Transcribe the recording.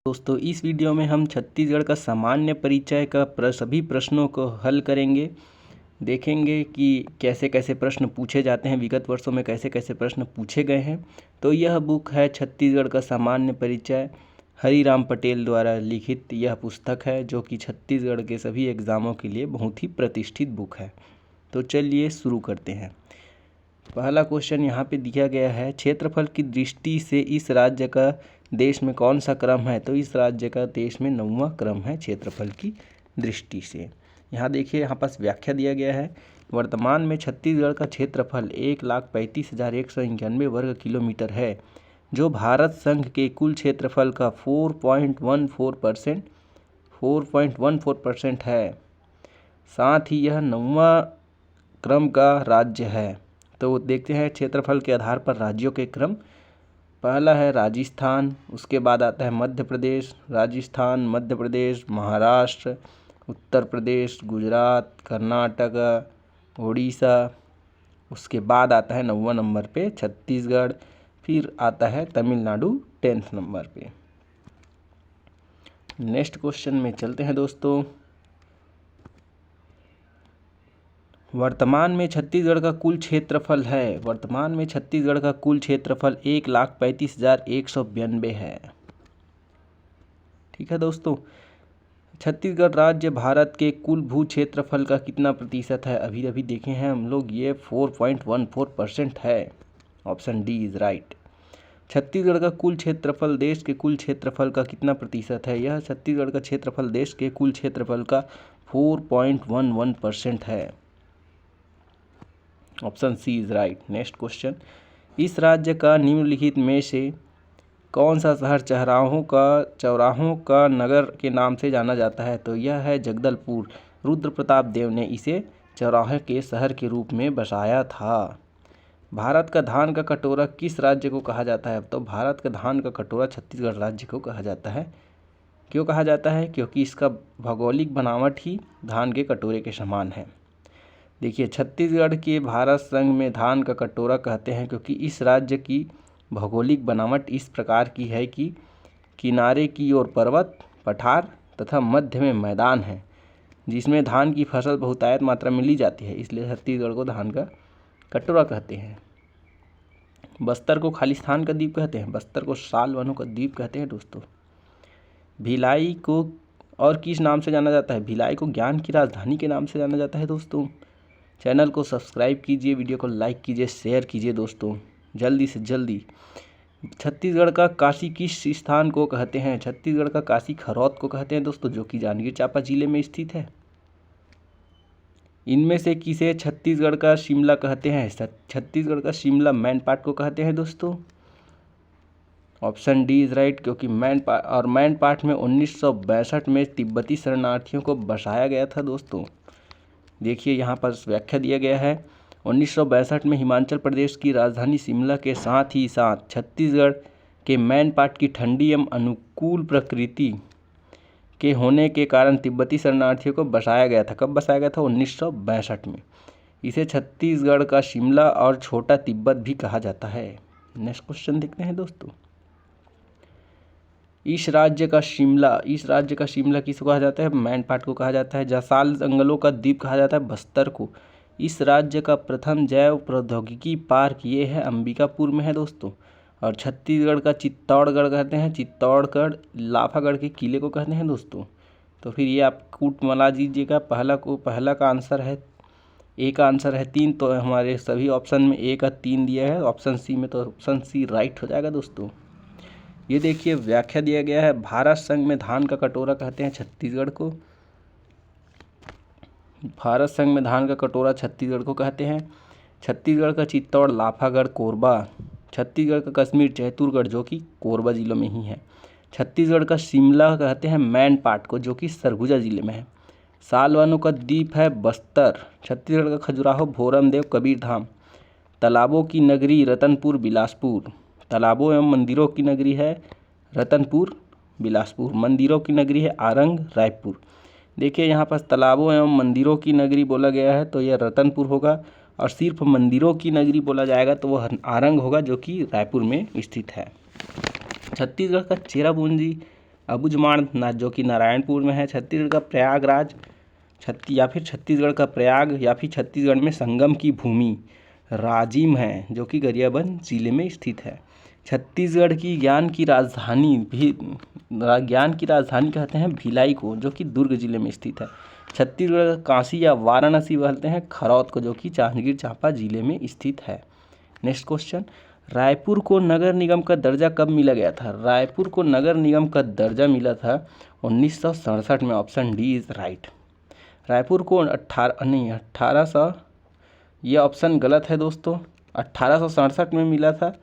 दोस्तों इस वीडियो में हम छत्तीसगढ़ का सामान्य परिचय का सभी प्रश्नों को हल करेंगे। देखेंगे कि कैसे कैसे प्रश्न पूछे जाते हैं, विगत वर्षों में कैसे कैसे प्रश्न पूछे गए हैं। तो यह बुक है छत्तीसगढ़ का सामान्य परिचय, हरिराम पटेल द्वारा लिखित यह पुस्तक है, जो कि छत्तीसगढ़ के सभी एग्ज़ामों के लिए बहुत ही प्रतिष्ठित बुक है। तो चलिए शुरू करते हैं। पहला क्वेश्चन यहाँ पे दिया गया है, क्षेत्रफल की दृष्टि से इस राज्य का देश में कौन सा क्रम है? तो इस राज्य का देश में 9वां क्रम है क्षेत्रफल की दृष्टि से। यहाँ देखिए, यहाँ पास व्याख्या दिया गया है। वर्तमान में छत्तीसगढ़ का क्षेत्रफल 1,35,191 वर्ग किलोमीटर है, जो भारत संघ के कुल क्षेत्रफल का 4.14% है। साथ ही यह 9वां क्रम का राज्य है। तो देखते हैं क्षेत्रफल के आधार पर राज्यों के क्रम। पहला है राजस्थान, उसके बाद आता है मध्य प्रदेश, राजस्थान, मध्य प्रदेश, महाराष्ट्र, उत्तर प्रदेश, गुजरात, कर्नाटक, उड़ीसा। उसके बाद आता है 9वां नंबर पे छत्तीसगढ़, फिर आता है तमिलनाडु 10th नंबर पे। नेक्स्ट क्वेश्चन में चलते हैं दोस्तों। वर्तमान में छत्तीसगढ़ का कुल क्षेत्रफल है, वर्तमान में छत्तीसगढ़ का कुल क्षेत्रफल 1,35,192 है। ठीक है दोस्तों, छत्तीसगढ़ राज्य भारत के कुल भू क्षेत्रफल का कितना प्रतिशत है? अभी अभी देखे हैं हम लोग, ये 4.14% है। Option D is right. Chhattisgarh का कुल क्षेत्रफल देश के कुल क्षेत्रफल का कितना प्रतिशत है? यह छत्तीसगढ़ का क्षेत्रफल देश के कुल क्षेत्रफल का 4.11% है। Option C is right. Next question, इस राज्य का निम्नलिखित में से कौन सा शहर चौराहों का नगर के नाम से जाना जाता है? तो यह है जगदलपुर। रुद्र प्रताप देव ने इसे चौराहे के शहर के रूप में बसाया था। भारत का धान का कटोरा किस राज्य को कहा जाता है? तो भारत का धान का कटोरा छत्तीसगढ़ राज्य को कहा जाता है। क्यों कहा जाता है? क्योंकि इसका भौगोलिक बनावट ही धान के कटोरे के समान है। देखिए, छत्तीसगढ़ के भारत संघ में धान का कटोरा कहते हैं क्योंकि इस राज्य की भौगोलिक बनावट इस प्रकार की है कि किनारे की ओर पर्वत, पठार तथा मध्य में मैदान है, जिसमें धान की फसल बहुतायत मात्रा में ली जाती है। इसलिए छत्तीसगढ़ को धान का कटोरा कहते हैं। बस्तर को खालिस्तान का द्वीप कहते हैं, बस्तर को साल वनों का द्वीप कहते हैं दोस्तों। भिलाई को और किस नाम से जाना जाता है? भिलाई को ज्ञान की राजधानी के नाम से जाना जाता है दोस्तों। चैनल को सब्सक्राइब कीजिए, वीडियो को लाइक कीजिए, शेयर कीजिए दोस्तों, जल्दी से जल्दी। छत्तीसगढ़ का काशी किस स्थान को कहते हैं? छत्तीसगढ़ का काशी खरौत को कहते हैं दोस्तों, जो कि जांजगीर चांपा जिले में स्थित है। इनमें से किसे छत्तीसगढ़ का शिमला कहते हैं? छत्तीसगढ़ का शिमला मैनपाट को कहते हैं दोस्तों। ऑप्शन डी इज राइट, क्योंककि मैनपाट में 1962 में तिब्बती शरणार्थियों को बसाया गया था दोस्तों। देखिए, यहाँ पर व्याख्या दिया गया है, 1962 में हिमाचल प्रदेश की राजधानी शिमला के साथ ही साथ छत्तीसगढ़ के मैनपाट की ठंडी एवं अनुकूल प्रकृति के होने के कारण तिब्बती शरणार्थियों को बसाया गया था। कब बसाया गया था? 1962 में। इसे छत्तीसगढ़ का शिमला और छोटा तिब्बत भी कहा जाता है। नेक्स्ट क्वेश्चन देखते हैं दोस्तों। इस राज्य का शिमला किसको कहा जाता है? मैनपाट को कहा जाता है। जसाल जंगलों का द्वीप कहा जाता है बस्तर को। इस राज्य का प्रथम जैव प्रौद्योगिकी पार्क ये है, अंबिकापुर में है दोस्तों। और छत्तीसगढ़ का चित्तौड़गढ़ कहते हैं, चित्तौड़गढ़ लाफागढ़ के किले को कहते हैं दोस्तों। तो फिर ये आप कूट मिला दीजिएगा, पहला का आंसर है, ए का आंसर है 3, तो हमारे सभी ऑप्शन में ए का 3 दिया है ऑप्शन सी में, तो ऑप्शन सी राइट हो जाएगा दोस्तों। ये देखिए, व्याख्या दिया गया है, भारत संघ में धान का कटोरा कहते हैं छत्तीसगढ़ को। भारत संघ में धान का कटोरा छत्तीसगढ़ को कहते हैं। छत्तीसगढ़ का चित्तौड़, लाफागढ़, कोरबा। छत्तीसगढ़ का कश्मीर, चैतुरगढ़, जो कि कोरबा जिलों में ही है। छत्तीसगढ़ का शिमला कहते हैं मैनपाट को, जो कि सरगुजा जिले में है। सालवनों का द्वीप है बस्तर। छत्तीसगढ़ का खजुराहो, भोरमदेव, कबीरधाम। तालाबों की नगरी रतनपुर, बिलासपुर। तालाबों एवं मंदिरों की नगरी है रतनपुर, बिलासपुर। मंदिरों की नगरी है आरंग, रायपुर। देखिए, यहाँ पर तालाबों एवं मंदिरों की नगरी बोला गया है, तो यह रतनपुर होगा। और सिर्फ मंदिरों की नगरी बोला जाएगा तो वह आरंग होगा, जो कि रायपुर में स्थित है। छत्तीसगढ़ का चेरापूंजी अबुझमाड़ जो कि नारायणपुर में है। छत्तीसगढ़ का प्रयागराज, छत्तीसगढ़ का प्रयाग या फिर छत्तीसगढ़ में संगम की भूमि राजिम है, जो कि गरियाबंद जिले में स्थित है। छत्तीसगढ़ की ज्ञान की राजधानी कहते हैं भिलाई को, जो कि दुर्ग जिले में स्थित है। छत्तीसगढ़ का काशी या वाराणसी कहते हैं खरौत को, जो कि जांजगीर चांपा जिले में स्थित है। नेक्स्ट क्वेश्चन, रायपुर को नगर निगम का दर्जा कब मिला गया था? रायपुर को नगर निगम का दर्जा मिला था 1967 में। Option D is right. Raipur को 1800, यह ऑप्शन गलत है दोस्तों। 1867 में मिला था,